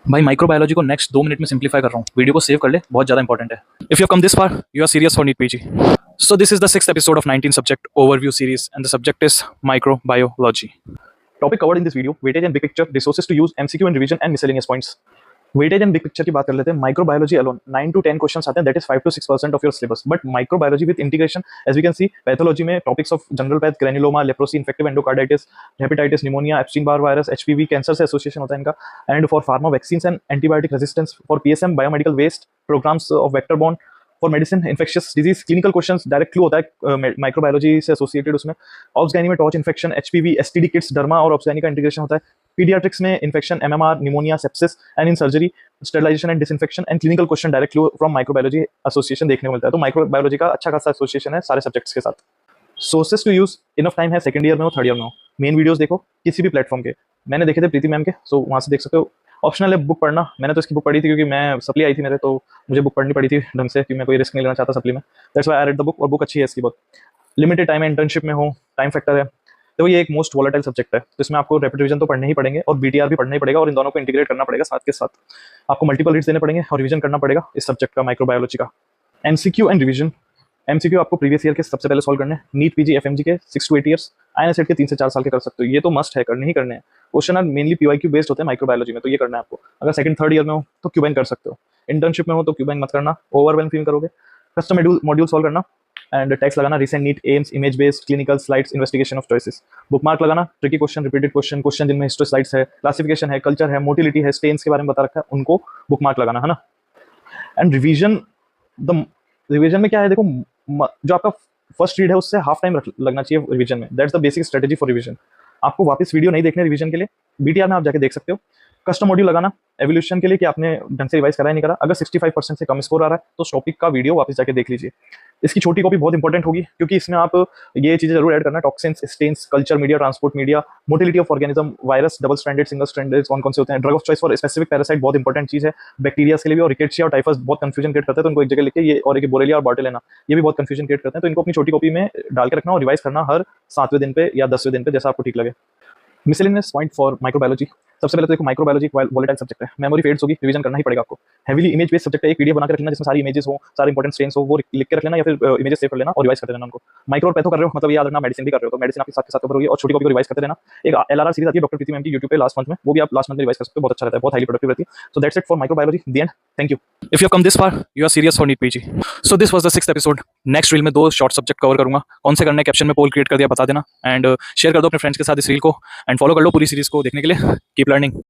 भाई माइक्रोबायोलॉजी को next 2 minute में सिंप्लीफाई कर रहा हूँ। वीडियो को सेव कर ले, बहुत ज़्यादा इंपॉर्टेंट है। If you come this far you are serious for NEET PG. So this is the 6th episode of 19 subject overview series and the subject is microbiology. Topic covered in this video: weightage and big picture, resources to use, MCQ and revision and miscellaneous points. Weightage and big picture की बात कर लेते हैं। Microbiology alone 9 to 10 question आते हैं, that is 5 to 6% of your syllabus. But microbiology with integration, as we can see, pathology में topics of general path, granuloma, leprosy, infective endocarditis, hepatitis, pneumonia, Epstein Barr virus, HPV, cancer से association होता है इनका। And for pharma vaccines and antibiotic resistance, for PSM biomedical waste programmes of vector borne, for medicine infectious disease clinical questions direct clue होता है microbiology से associated उसमें। Obsgyn में TORCH infection, HPV, STD kits, derma और obsgyn का integration होता है। Paediatrics में infection, MMR, pneumonia, sepsis and in surgery sterilisation and disinfection and clinical question direct clue from microbiology association देखने को मिलता है। तो माइक्रोबायोलॉजी का अच्छा खासा एसोसिएशन है सारे सब्जेक्ट्स के साथ। Sources to use, enough time है, सेकंड ईयर में हो, थर्ड ईयर में हो। मेन वीडियोस देखो किसी भी प्लेटफॉर्म के, मैंने देखे थे प्रीति मैम के, सो वहाँ से देख सकते हो। ऑप्शनल है बुक पढ़ना, मैंने तो इसकी बुक पढ़ी थी क्योंकि मैं सप्ली आई थी मेरे, तो मुझे बुक पढ़नी पड़ी थी ढंग से, क्योंकि मैं कोई रिस्क नहीं लेना चाहता सप्ली में। That's why I read the book, और बुक अच्छी है इसकी बहुत। लिमिटेड टाइम है, इंटर्नशिप में हो, टाइम फैक्टर है। तो ये एक मोस्ट वॉलेटाइल सब्जेक्ट है, तो इसमें आपको रैपिड रिवीजन तो पढ़ने ही पड़ेंगे और बीटीआर भी पढ़ना ही पड़ेगा, और इन दोनों को इंटीग्रेट करना पड़ेगा साथ के साथ। आपको मल्टीपल रीड्स देने पड़ेंगे और रिवीजन करना पड़ेगा इस सब्जेक्ट का, माइक्रोबायोलॉजी का। एमसीक्यू एंड रिवीजन, एमसीक्यू आपको प्रीवियस ईयर के सबसे पहले सॉल्व करने हैं। नीट पीजी एफएमजी के 6 to 8 ईयर्स, आईएनएसएट के 3 से 4 साल के कर सकते हो। ये तो मस्ट है, करने ही करने हैं। Question are mainly PYQ based होते हैं माइक्रोबायोलॉजी में, तो ये करना है आपको। अगर सेकंड थर्ड ईयर में हो तो क्यूबैंक कर सकते हो, इंटर्नशिप में हो तो क्यूबैंक मत करना, ओवरवेलम फील करोगे। कस्टम मॉड्यूल सॉल्व करना एंड टैक्स लगाना, recent NEET AIIMS, image based, clinical slides, investigation of choices, bookmark लगाना, tricky question, repeated question, question जिनमें हिस्ट्री स्लाइड्स है, क्लासिफिकेशन है, कल्चर है, मोटिलिटी है, स्टेन्स के बारे में बता रखा है, उनको बुकमार्क लगाना है ना। एंड रिवीजन, द रिवीजन में क्या है देखो, जो आपका फर्स्ट रीड है उससे हाफ टाइम लगना चाहिए रिवीजन में। That's the basic strategy for revision. आपको वापस वीडियो नहीं देखने रिवीजन के लिए, बीटीआर में आप जाके देख सकते हो। कस्टम मॉड्यूल लगाना एवोल्यूशन के लिए कि आपने ढंग से रिवाइज करा नहीं करा। अगर 65% से कम स्कोर आ रहा है तो उस टॉपिक का वीडियो वापस जाके देख लीजिए। इसकी छोटी कॉपी बहुत इंपॉर्टेंट होगी, क्योंकि इसमें आप ये चीज़ें जरूर ऐड करना: toxins, stains, culture media, transport media, motility of organism, virus, double stranded, single stranded कौन से होते हैं, drug of choice for specific parasite बहुत इंपॉर्टेंट चीज़ है बैक्टीरिया के लिए भी। और रिकेट्सिया और टाइफस बहुत कंफ्यूजन क्रिएट करते हैं, तो उनको एक जगह लिखे, ये और एक बोरेलिया और बार्टेलिना, ये भी बहुत कंफ्यूजन क्रिएट करते हैं। तो इनको अपनी छोटी कॉपी में डाल के रखना और रिवाइज करना हर 7वें दिन पे या 10वें दिन पे, जैसा आपको ठीक लगे। मिसलेनियस पॉइंट फॉर माइक्रोबायोलॉजी, सबसे पहले तो देखो माइक्रोबायोलॉजी वॉलेटाइल सब्जेक्ट है, मेमोरी फेड्स होगी, रिवीजन करना ही पड़ेगा आपको। हेवीली इमेज बेस्ड सब्जेक्ट है, एक पीडीएफ बना के रख लेना जिसमें सारी इमेजेस हो, सारे इंपॉर्टेंट स्ट्रेन्स हो, वो लिख के रख लेना, या फिर इमेजेस सेव कर लेना और रिवाइज करते रहना उनको। माइक्रो और पैथो कर रहे हो मतलब याद रखना, मेडिसिन भी कर रहे हो तो मेडिसिन आपके साथ के साथ कवर होगी, और छोटी कॉपी को रिवाइज करते रहना। एक एलआरआर सीरीज आती है डॉक्टर प्रीति मैम की यूट्यूब पे लास्ट मंथ में, वो भी आप लास्ट मंथ में रिवाइज कर सकते हो, बहुत अच्छा रहता है, बहुत हाईली प्रोडक्टिव रहती है। So that's it for microbiology, the end, thank you. If you come this far you are serious for NEET PG. So this was the 6th episode. Next reel में 2 शॉर्ट सब्जेक्ट कवर करूंगा, कौन से करने caption में पोल create कर दिया बता देना, एंड शेयर कर दो अपने फ्रेंड्स के साथ इस रील को, एंड फॉलो कर लो पूरी सीरीज को देखने के लिए। Keep learning.